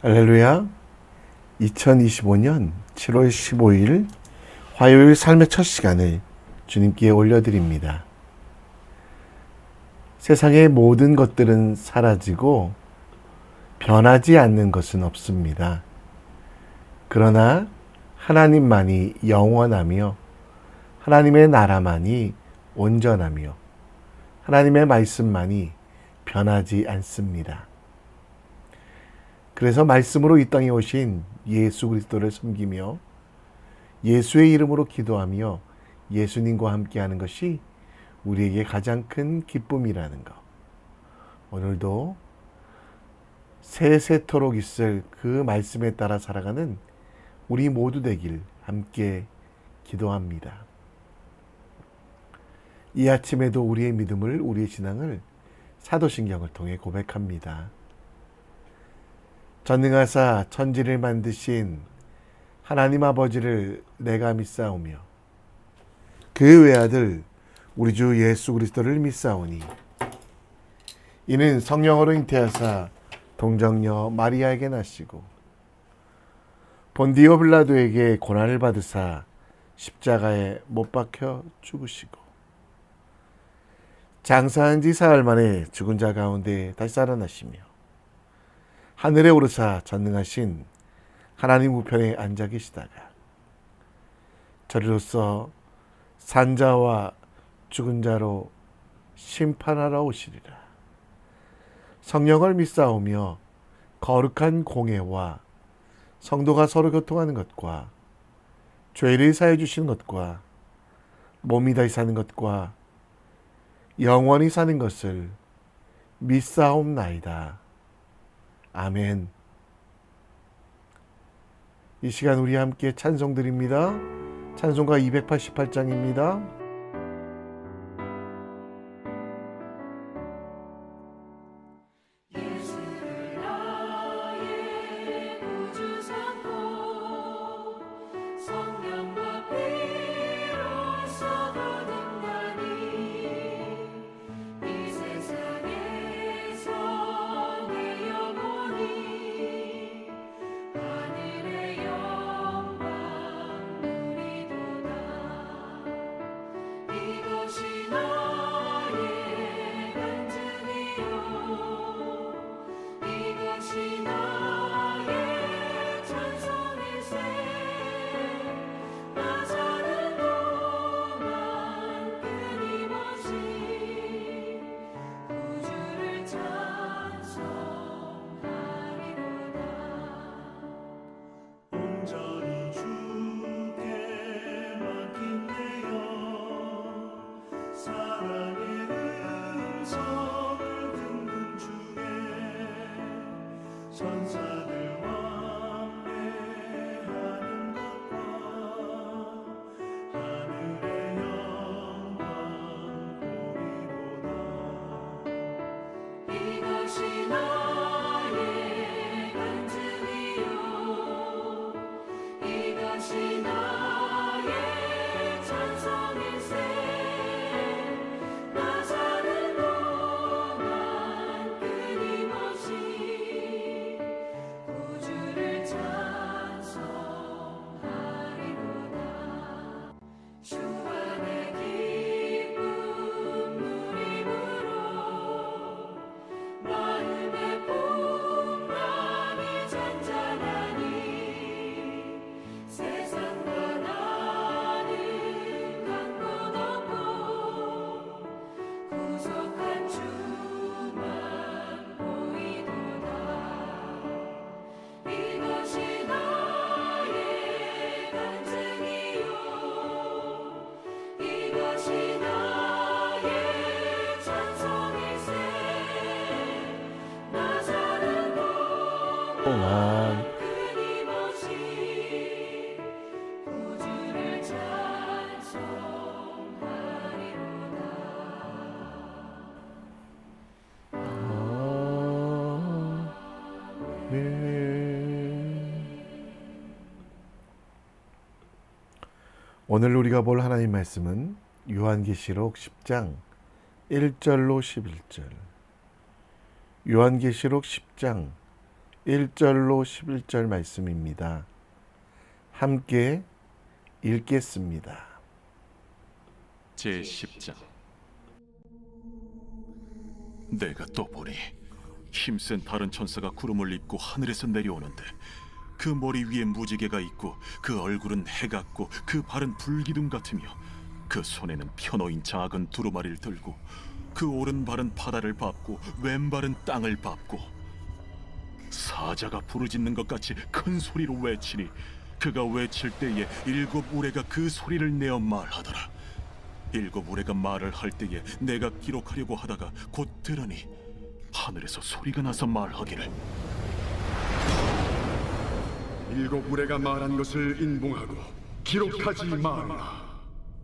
할렐루야. 2025년 7월 15일 화요일 삶의 첫 시간을 주님께 올려드립니다. 세상의 모든 것들은 사라지고 변하지 않는 것은 없습니다. 그러나 하나님만이 영원하며 하나님의 나라만이 온전하며 하나님의 말씀만이 변하지 않습니다. 그래서 말씀으로 이 땅에 오신 예수 그리스도를 섬기며 예수의 이름으로 기도하며 예수님과 함께하는 것이 우리에게 가장 큰 기쁨이라는 것. 오늘도 세세토록 있을 그 말씀에 따라 살아가는 우리 모두 되길 함께 기도합니다. 이 아침에도 우리의 믿음을, 우리의 신앙을 사도신경을 통해 고백합니다. 전능하사 천지를 만드신 하나님 아버지를 내가 믿사오며 그 외아들 우리 주 예수 그리스도를 믿사오니 이는 성령으로 잉태하사 동정녀 마리아에게 나시고 본디오 빌라도에게 고난을 받으사 십자가에 못 박혀 죽으시고 장사한 지 사흘 만에 죽은 자 가운데 다시 살아나시며 하늘에 오르사 전능하신 하나님 우편에 앉아 계시다가 저리로서 산자와 죽은 자로 심판하러 오시리라. 성령을 믿사오며 거룩한 공회와 성도가 서로 교통하는 것과 죄를 사해 주시는 것과 몸이 다시 사는 것과 영원히 사는 것을 믿사옵나이다. 아멘. 이 시간 우리 함께 찬송 드립니다. 찬송가 288장입니다. 천사들 왕래하는 것과 하늘의 영광 보리로다. 이것이 나의 간증이요 이것이 나의 찬송일세. 나 사는 동안 끊임없이 주를 찬송하리로다. 주 안에 기쁨 누림으로 마음의 풍랑이 잔잔하니 세상과 나는 강도 높고 구속한 주만 보이도다. 이것이 나의 간증이요 이것이 나의 찬송일세. 나 사는 동안 끊임없이 구주를 찬송하리로다. 오늘 우리가 볼 하나님 말씀은 요한계시록 10장 1절로 11절, 요한계시록 10장 1절로 11절 말씀입니다. 함께 읽겠습니다. 제10장. 내가 또 보니 힘센 다른 천사가 구름을 입고 하늘에서 내려오는데 그 머리 위에 무지개가 있고 그 얼굴은 해 같고 그 발은 불기둥 같으며 그 손에는 펴놓인 작은 두루마리를 들고 그 오른발은 바다를 밟고 왼발은 땅을 밟고 사자가 부르짖는 것 같이 큰 소리로 외치니 그가 외칠 때에 7 우레가 그 소리를 내어 말하더라. 7 우레가 말을 할 때에 내가 기록하려고 하다가 곧 들으니 하늘에서 소리가 나서 말하기를 7 우레가 말한 것을 인봉하고 기록하지 말라.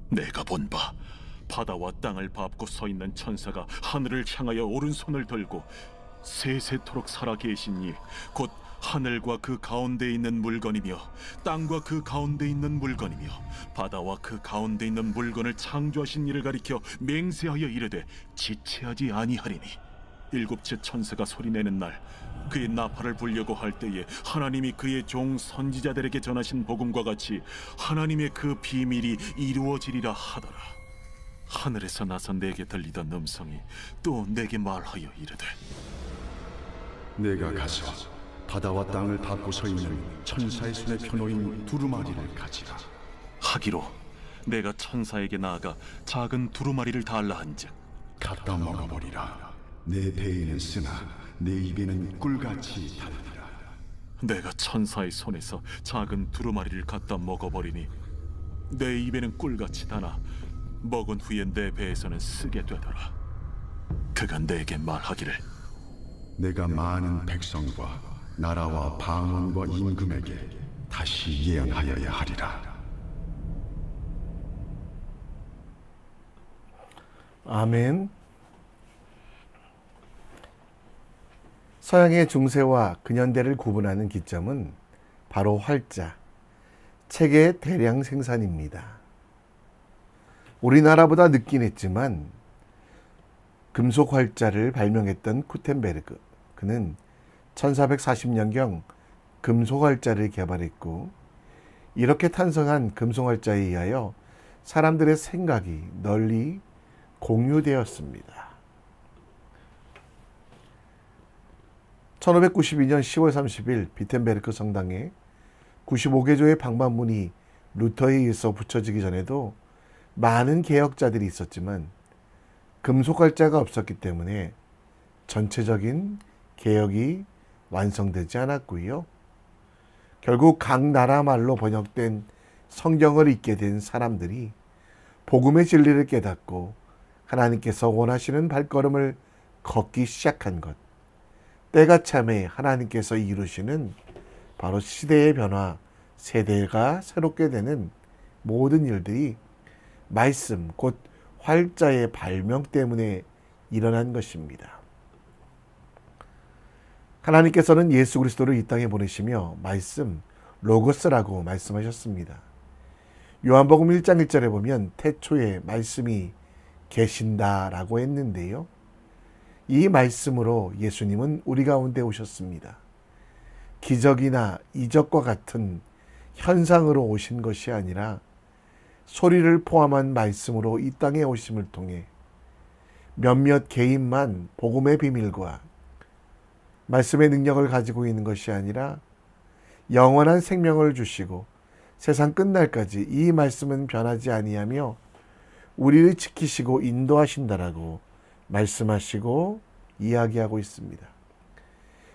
내가 본 바 바다와 땅을 밟고 서 있는 천사가 하늘을 향하여 오른손을 들고 세세토록 살아계신 이 곧 하늘과 그 가운데 있는 물건이며 땅과 그 가운데 있는 물건이며 바다와 그 가운데 있는 물건을 창조하신 이를 가리켜 맹세하여 이르되 지체하지 아니하리니 7째 천사가 소리내는 날 그의 나팔을 불려고 할 때에 하나님이 그의 종 선지자들에게 전하신 복음과 같이 하나님의 그 비밀이 이루어지리라 하더라. 하늘에서 나서 내게 들리던 음성이 또 내게 말하여 이르되 내가 가서 바다와 땅을 밟고 서 있는 천사의 손에 펴놓인 두루마리를 가지라. 하기로 내가 천사에게 나아가 작은 두루마리를 달라 한즉 갖다 먹어버리라. 내 배에는 쓰나 내 입에는 꿀같이 달리라. 내가 천사의 손에서 작은 두루마리를 갖다 먹어버리니 내 입에는 꿀같이 다나 먹은 후에 내 배에서는 쓰게 되더라. 그가 내게 말하기를 내가 많은 백성과 나라와 방언과 임금에게 다시 예언하여야 하리라. 아멘. 서양의 중세와 근현대를 구분하는 기점은 바로 활자, 책의 대량 생산입니다. 우리나라보다 늦긴 했지만 금속 활자를 발명했던 구텐베르그, 그는 1440년경 금속 활자를 개발했고 이렇게 탄생한 금속 활자에 의하여 사람들의 생각이 널리 공유되었습니다. 1592년 10월 30일 비텐베르크 성당에 95개조의 방반문이 루터에 의해서 붙여지기 전에도 많은 개혁자들이 있었지만 금속활자가 없었기 때문에 전체적인 개혁이 완성되지 않았고요. 결국 각 나라 말로 번역된 성경을 읽게 된 사람들이 복음의 진리를 깨닫고 하나님께서 원하시는 발걸음을 걷기 시작한 것, 때가 참에 하나님께서 이루시는 바로 시대의 변화, 세대가 새롭게 되는 모든 일들이 말씀, 곧 활자의 발명 때문에 일어난 것입니다. 하나님께서는 예수 그리스도를 이 땅에 보내시며 말씀, 로고스라고 말씀하셨습니다. 요한복음 1장 1절에 보면 태초에 말씀이 계신다라고 했는데요. 이 말씀으로 예수님은 우리 가운데 오셨습니다. 기적이나 이적과 같은 현상으로 오신 것이 아니라 소리를 포함한 말씀으로 이 땅에 오심을 통해 몇몇 개인만 복음의 비밀과 말씀의 능력을 가지고 있는 것이 아니라 영원한 생명을 주시고 세상 끝날까지 이 말씀은 변하지 아니하며 우리를 지키시고 인도하신다라고 말씀하시고 이야기하고 있습니다.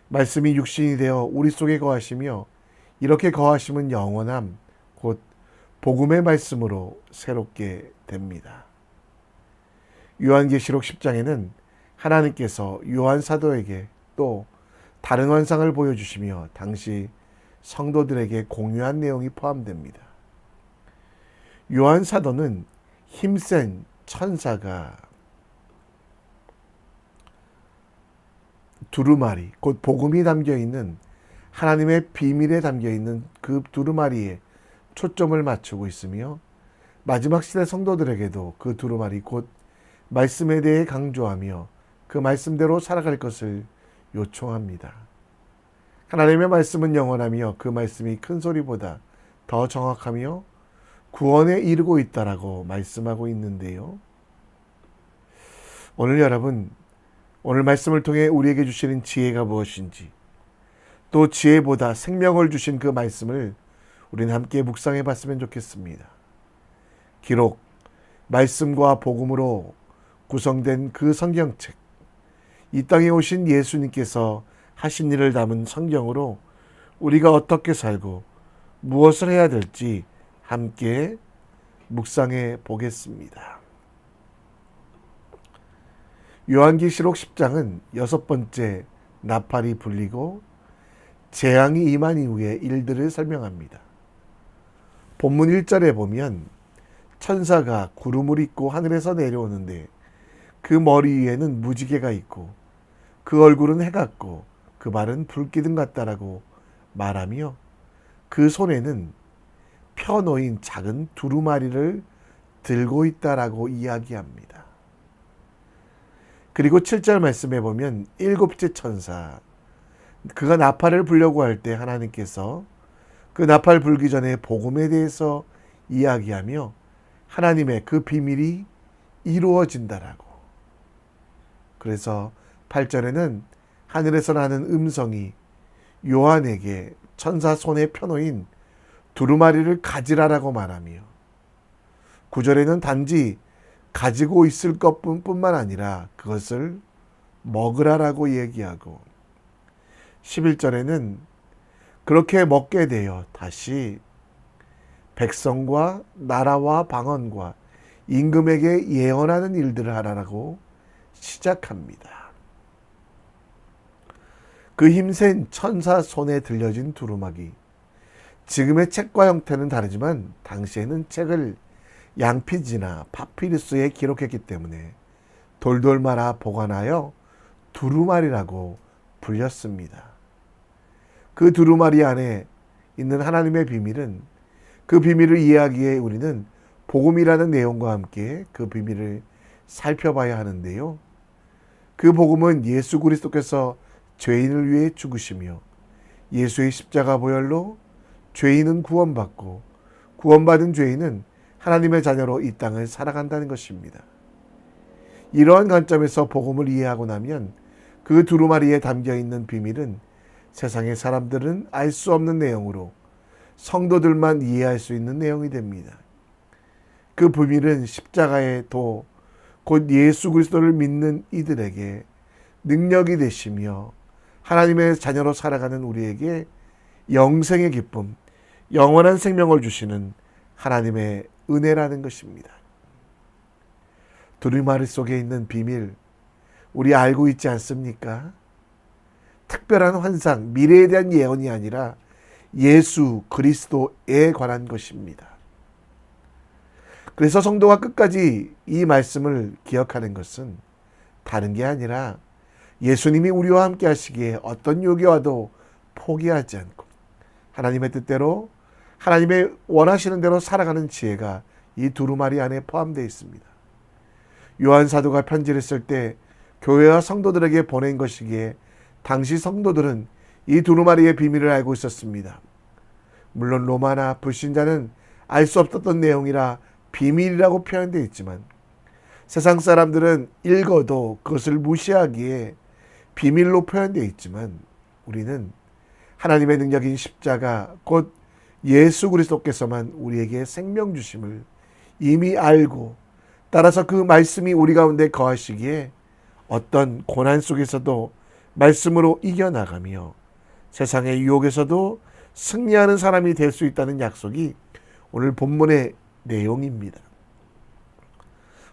말씀이 육신이 되어 우리 속에 거하시며 이렇게 거하심은 영원함, 곧 복음의 말씀으로 새롭게 됩니다. 요한계시록 10장에는 하나님께서 요한 사도에게 또 다른 환상을 보여주시며 당시 성도들에게 공유한 내용이 포함됩니다. 요한 사도는 힘센 천사가 두루마리, 곧 복음이 담겨있는 하나님의 비밀에 담겨있는 그 두루마리에 초점을 맞추고 있으며 마지막 시대 성도들에게도 그 두루마리, 곧 말씀에 대해 강조하며 그 말씀대로 살아갈 것을 요청합니다. 하나님의 말씀은 영원하며 그 말씀이 큰 소리보다 더 정확하며 구원에 이르고 있다라고 말씀하고 있는데요. 오늘 여러분, 오늘 말씀을 통해 우리에게 주시는 지혜가 무엇인지, 또 지혜보다 생명을 주신 그 말씀을 우리는 함께 묵상해 봤으면 좋겠습니다. 기록 말씀과 복음으로 구성된 그 성경책, 이 땅에 오신 예수님께서 하신 일을 담은 성경으로 우리가 어떻게 살고 무엇을 해야 될지 함께 묵상해 보겠습니다. 요한계시록 10장은 6번째 나팔이 불리고 재앙이 임한 이후의 일들을 설명합니다. 본문 1절에 보면 천사가 구름을 입고 하늘에서 내려오는데 그 머리 위에는 무지개가 있고 그 얼굴은 해 같고 그 발은 불기둥 같다라고 말하며 그 손에는 펴놓인 작은 두루마리를 들고 있다라고 이야기합니다. 그리고 7절 말씀에 보면 7째 천사, 그가 나팔을 불려고 할 때 하나님께서 그 나팔 불기 전에 복음에 대해서 이야기하며 하나님의 그 비밀이 이루어진다라고. 그래서 8절에는 하늘에서 나는 음성이 요한에게 천사 손에 펴놓인 두루마리를 가지라라고 말하며 9절에는 단지 가지고 있을 것뿐만 아니라 그것을 먹으라라고 얘기하고 11절에는 그렇게 먹게 되어 다시 백성과 나라와 방언과 임금에게 예언하는 일들을 하라라고 시작합니다. 그 힘센 천사 손에 들려진 두루마기, 지금의 책과 형태는 다르지만 당시에는 책을 양피지나 파피루스에 기록했기 때문에 돌돌 말아 보관하여 두루마리라고 불렸습니다. 그 두루마리 안에 있는 하나님의 비밀은, 그 비밀을 이해하기에 우리는 복음이라는 내용과 함께 그 비밀을 살펴봐야 하는데요. 그 복음은 예수 그리스도께서 죄인을 위해 죽으시며 예수의 십자가 보혈로 죄인은 구원받고 구원받은 죄인은 하나님의 자녀로 이 땅을 살아간다는 것입니다. 이러한 관점에서 복음을 이해하고 나면 그 두루마리에 담겨있는 비밀은 세상의 사람들은 알 수 없는 내용으로 성도들만 이해할 수 있는 내용이 됩니다. 그 비밀은 십자가의 도, 곧 예수 그리스도를 믿는 이들에게 능력이 되시며 하나님의 자녀로 살아가는 우리에게 영생의 기쁨, 영원한 생명을 주시는 하나님의 은혜라는 것입니다. 두루마리 속에 있는 비밀, 우리 알고 있지 않습니까? 특별한 환상, 미래에 대한 예언이 아니라 예수 그리스도에 관한 것입니다. 그래서 성도가 끝까지 이 말씀을 기억하는 것은 다른 게 아니라 예수님이 우리와 함께 하시기에 어떤 요기 와도 포기하지 않고 하나님의 뜻대로, 하나님의 원하시는 대로 살아가는 지혜가 이 두루마리 안에 포함되어 있습니다. 요한 사도가 편지를 쓸 때 교회와 성도들에게 보낸 것이기에 당시 성도들은 이 두루마리의 비밀을 알고 있었습니다. 물론 로마나 불신자는 알 수 없었던 내용이라 비밀이라고 표현되어 있지만 세상 사람들은 읽어도 그것을 무시하기에 비밀로 표현되어 있지만 우리는 하나님의 능력인 십자가, 곧 예수 그리스도께서만 우리에게 생명 주심을 이미 알고, 따라서 그 말씀이 우리 가운데 거하시기에 어떤 고난 속에서도 말씀으로 이겨나가며 세상의 유혹에서도 승리하는 사람이 될 수 있다는 약속이 오늘 본문의 내용입니다.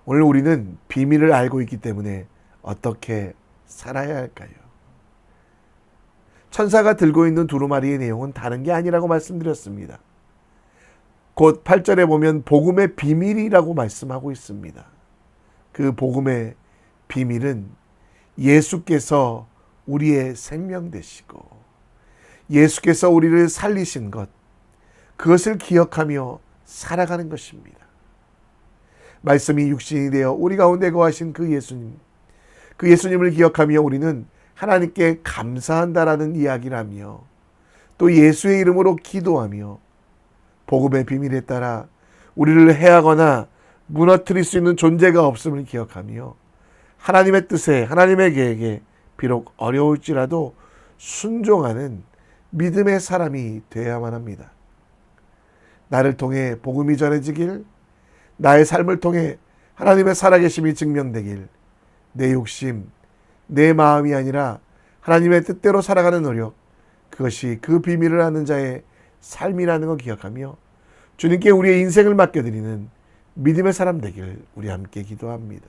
오늘 우리는 비밀을 알고 있기 때문에 어떻게 살아야 할까요? 천사가 들고 있는 두루마리의 내용은 다른 게 아니라고 말씀드렸습니다. 곧 8절에 보면 복음의 비밀이라고 말씀하고 있습니다. 그 복음의 비밀은 예수께서 우리의 생명 되시고 예수께서 우리를 살리신 것, 그것을 기억하며 살아가는 것입니다. 말씀이 육신이 되어 우리 가운데 거하신 그 예수님, 그 예수님을 기억하며 우리는 하나님께 감사한다라는 이야기를 하며 또 예수의 이름으로 기도하며 복음의 비밀에 따라 우리를 해하거나 무너뜨릴 수 있는 존재가 없음을 기억하며 하나님의 뜻에, 하나님의 계획에 비록 어려울지라도 순종하는 믿음의 사람이 되어야만 합니다. 나를 통해 복음이 전해지길, 나의 삶을 통해 하나님의 살아계심이 증명되길, 내 욕심, 내 마음이 아니라 하나님의 뜻대로 살아가는 노력, 그것이 그 비밀을 아는 자의 삶이라는 걸 기억하며 주님께 우리의 인생을 맡겨드리는 믿음의 사람 되길 우리 함께 기도합니다.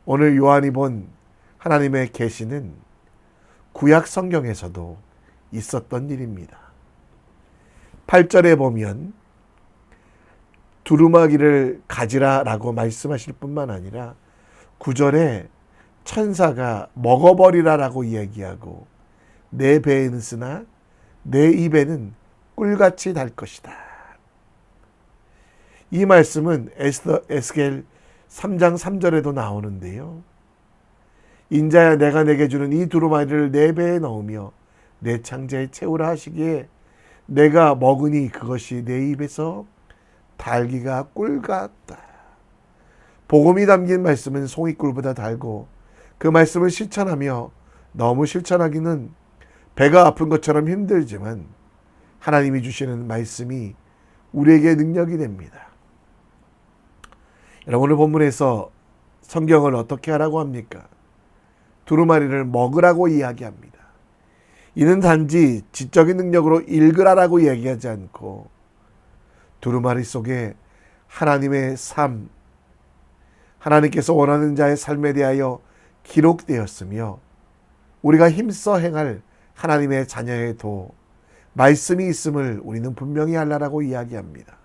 오늘 요한이 본 하나님의 계시는 구약 성경에서도 있었던 일입니다. 8절에 보면 두루마기를 가지라라고 말씀하실 뿐만 아니라 9절에 천사가 먹어버리라라고 이야기하고 내 배에는 쓰나 내 입에는 꿀같이 달 것이다. 이 말씀은 에스겔 3장 3절에도 나오는데요. 인자야 내가 내게 주는 이 두루마리를 내 배에 넣으며 내 창자에 채우라 하시기에 내가 먹으니 그것이 내 입에서 달기가 꿀 같다. 복음이 담긴 말씀은 송이꿀보다 달고 그 말씀을 실천하며 너무 실천하기는 배가 아픈 것처럼 힘들지만 하나님이 주시는 말씀이 우리에게 능력이 됩니다. 여러분 오늘 본문에서 성경을 어떻게 하라고 합니까? 두루마리를 먹으라고 이야기합니다. 이는 단지 지적인 능력으로 읽으라라고 이야기하지 않고 두루마리 속에 하나님의 삶, 하나님께서 원하는 자의 삶에 대하여 기록되었으며 우리가 힘써 행할 하나님의 자녀의 도, 말씀이 있음을 우리는 분명히 알라라고 이야기합니다.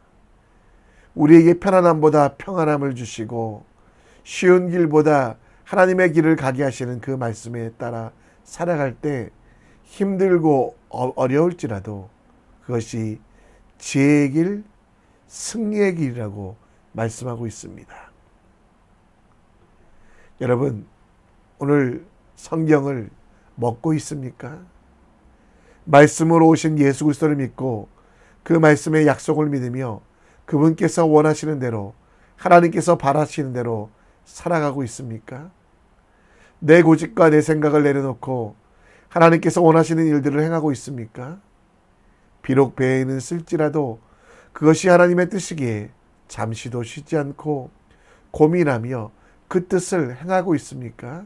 우리에게 편안함보다 평안함을 주시고 쉬운 길보다 하나님의 길을 가게 하시는 그 말씀에 따라 살아갈 때 힘들고 어려울지라도 그것이 지혜의 길, 승리의 길이라고 말씀하고 있습니다. 여러분, 오늘 성경을 먹고 있습니까? 말씀으로 오신 예수 그리스도를 믿고 그 말씀의 약속을 믿으며 그분께서 원하시는 대로, 하나님께서 바라시는 대로 살아가고 있습니까? 내 고집과 내 생각을 내려놓고 하나님께서 원하시는 일들을 행하고 있습니까? 비록 배에는 쓸지라도 그것이 하나님의 뜻이기에 잠시도 쉬지 않고 고민하며 그 뜻을 행하고 있습니까?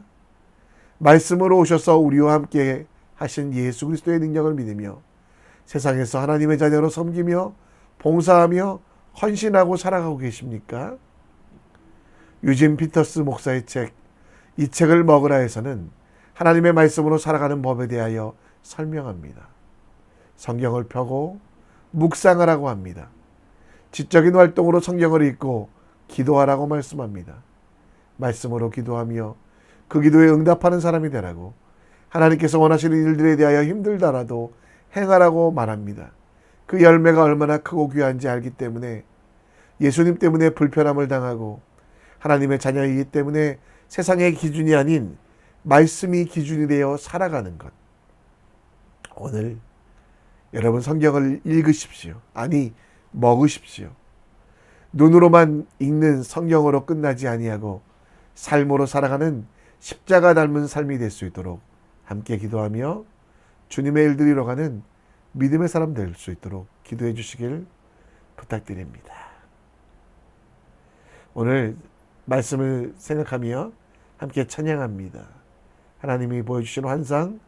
말씀으로 오셔서 우리와 함께 하신 예수 그리스도의 능력을 믿으며 세상에서 하나님의 자녀로 섬기며 봉사하며 헌신하고 살아가고 계십니까? 유진 피터스 목사의 책, 이 책을 먹으라 해서는 하나님의 말씀으로 살아가는 법에 대하여 설명합니다. 성경을 펴고 묵상하라고 합니다. 지적인 활동으로 성경을 읽고 기도하라고 말씀합니다. 말씀으로 기도하며 그 기도에 응답하는 사람이 되라고, 하나님께서 원하시는 일들에 대하여 힘들더라도 행하라고 말합니다. 그 열매가 얼마나 크고 귀한지 알기 때문에 예수님 때문에 불편함을 당하고 하나님의 자녀이기 때문에 세상의 기준이 아닌 말씀이 기준이 되어 살아가는 것. 오늘 여러분 성경을 읽으십시오. 아니 먹으십시오. 눈으로만 읽는 성경으로 끝나지 아니하고 삶으로 살아가는 십자가 닮은 삶이 될 수 있도록 함께 기도하며 주님의 일들 이뤄가는 믿음의 사람 될 수 있도록 기도해 주시길 부탁드립니다. 오늘 말씀을 생각하며 함께 찬양합니다. 하나님이 보여주신 환상,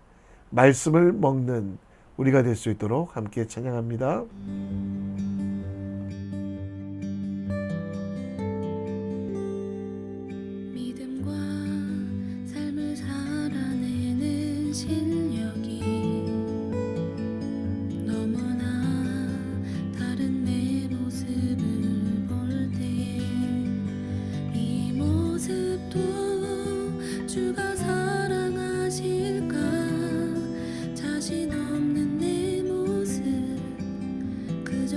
말씀을 먹는 우리가 될 수 있도록 함께 찬양합니다. 믿음과 삶을 살아내는 실력이 너무나 다른 내 모습을 볼 때에 이 모습도 주가 사랑하실까? 자신 없는 내 모습 그저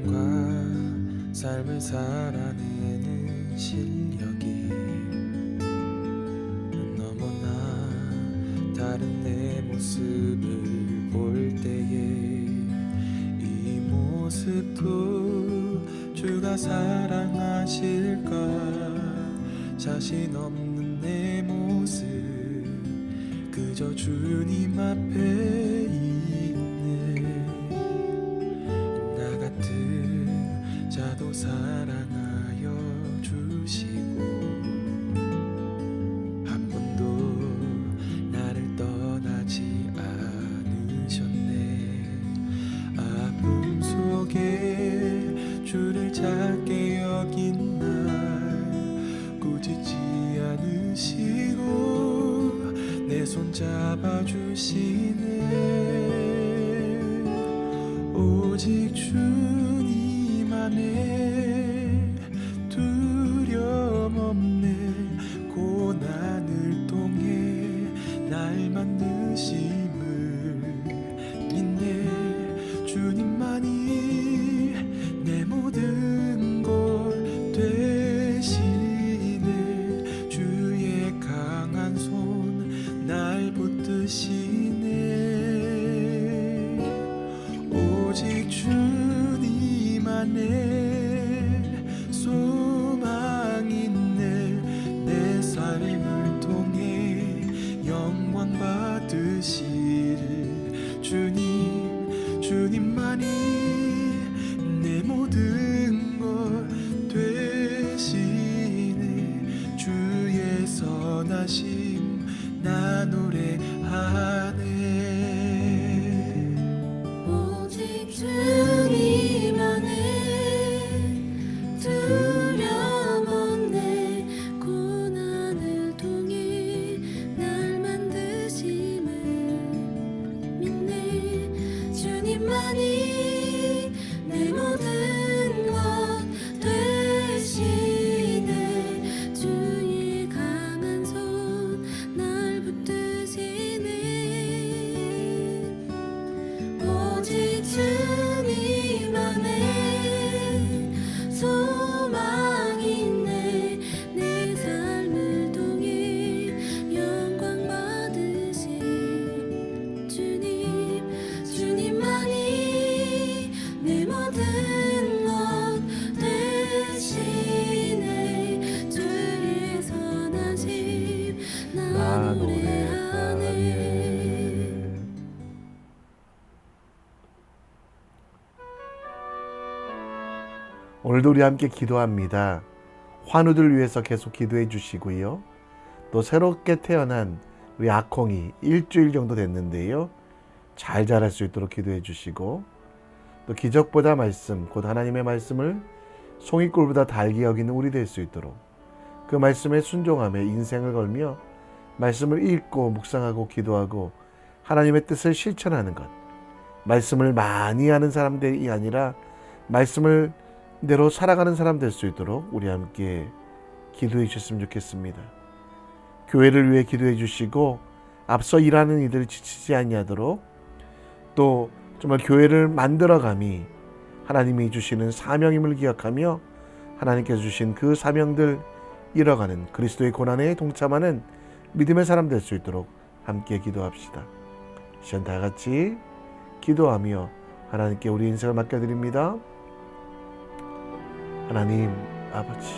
마음과 삶을 살아내는 실력이 너무나 다른 내 모습을 볼 때에 이 모습도 주가 사랑하실까 자신 없는 내 모습 그저 주님 앞에 있는 나 같은 자도 사랑하여 주시고 한 번도 나를 떠나지 않으셨네. 아픔 속에 주를 작게 여긴 날 꾸짖지 않으시고 내 손 잡아주시네. 오직 주님 안에 두려움 없네. 고난을 통해 날 만드심을 믿네. 주님만이 내 모든 것 되시네. 주의 강한 손 날 붙드시네. 오직 주님 안에 소망 있네. 내 삶을 통해 영광 받으실 주님만이 내 모든 것 되시네. 주의 선하심 나 노래하네. 오직 주님 안에 두려움 없네. 고난을 통해 날 만드심을 믿네. 주님만이 내 모든 것 되시네. 주의 강한 손 날 붙드시네. 오직 주님 안에 소망 있네. 내 삶을 통해 영광 받으신 주님만이 내 모든 것 되시네. 주의 선하심 나 노래하네. 오늘도 우리 함께 기도합니다. 환우들 위해서 계속 기도해 주시고요. 또 새롭게 태어난 우리 아콩이 일주일 정도 됐는데요. 잘 자랄 수 있도록 기도해 주시고 또 기적보다 말씀, 곧 하나님의 말씀을 송이꿀보다 달게 여기는 우리 될 수 있도록 그 말씀에 순종하며 인생을 걸며 말씀을 읽고 묵상하고 기도하고 하나님의 뜻을 실천하는 것, 말씀을 많이 하는 사람들이 아니라 말씀을 대로 살아가는 사람 될 수 있도록 우리 함께 기도해 주셨으면 좋겠습니다. 교회를 위해 기도해 주시고 앞서 일하는 이들을 지치지 아니하도록 또 정말 교회를 만들어감이 하나님이 주시는 사명임을 기억하며 하나님께서 주신 그 사명들 이뤄가는 그리스도의 고난에 동참하는 믿음의 사람 될 수 있도록 함께 기도합시다. 시간 다 같이 기도하며 하나님께 우리 인생을 맡겨드립니다. 하나님 아버지,